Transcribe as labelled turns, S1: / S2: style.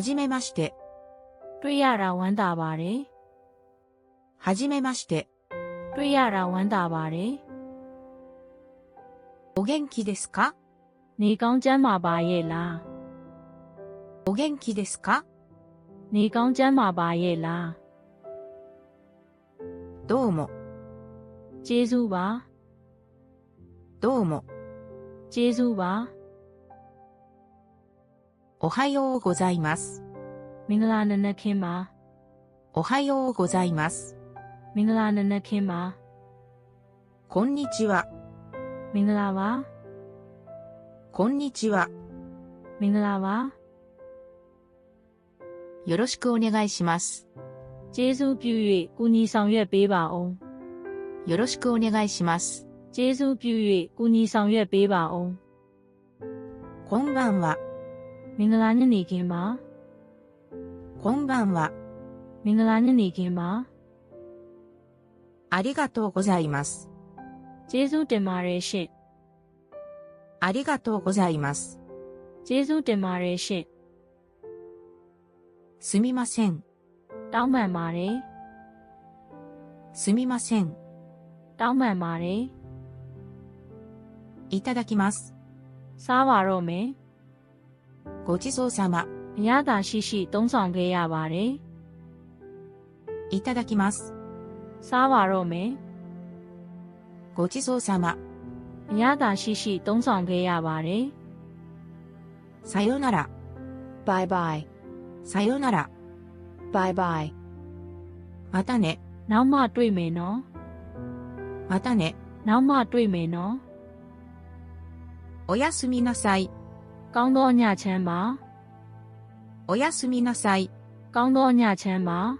S1: はじめまして。
S2: တွေ့ရတာဝမ်းသာပါတယ်。
S1: はじめまして。
S2: တွေ့ရတာဝမ်းသာပါတယ်。
S1: お元気ですか？
S2: နေကောင်းကျန်းမာပါရဲ့လား。
S1: お元気ですか？
S2: နေကောင်းကျန်းမာပါရဲ့လား。
S1: どうも。
S2: ကျေးဇူးပါ。
S1: どうも。
S2: ကျေးဇူးပါ。
S1: おはようございます。
S2: မင်္ဂလာနံနက်ခင်းပါ。
S1: おはようございます。
S2: မင်္ဂလာနံနက်ခင်းပါ。
S1: こんにちは。
S2: မင်္ဂလာပါ。
S1: こんにちは。
S2: မင်္ဂလာပါ。
S1: よろしくお願いします。
S2: ကျေးဇူးပြု၍ကူညီဆောင်ရွက်ပေးပါဦး。
S1: よろしくお願いします。
S2: ကျေးဇူးပြု၍ကူညီဆောင်ရွက်ပေးပါဦး。
S1: こんばんは。
S2: မင်္ဂလာညနေခင်းပါ。
S1: こんばんは。
S2: မင်္ဂလာညနေခင်းပါ。
S1: ありがとうございます。
S2: ကျေးဇူးတင်ပါတယ်ရှင့်。
S1: ありがとうございます。
S2: ကျေးဇူးတင်ပါတယ်ရှင့်。
S1: すみません。
S2: တောင်းပန်ပါတယ်。
S1: すみません。
S2: တောင်းပန်ပါတယ်。
S1: いただきます。
S2: စားပါတော့မယ်。
S1: ごちそうさま。
S2: အရသာရှိရှိသုံးဆောင်ခဲ့ရပါတယ်。
S1: いただきます。
S2: စားပါတော့မယ်。
S1: ごちそうさま。
S2: အရသာရှိရှိသုံးဆောင်ခဲ့ရပါတယ်。
S1: さよなら。
S2: バイバイ。
S1: さよなら。
S2: バイバイ。
S1: またね。
S2: နောက်မှတွေ့မယ်နော်。
S1: またね。
S2: နောက်မှတွေ့မယ်နော်。
S1: おやすみなさい。
S2: ကောင်းသောညချမ်းပါ。
S1: おやすみなさい。
S2: ကောင်းသောညချမ်းပါ。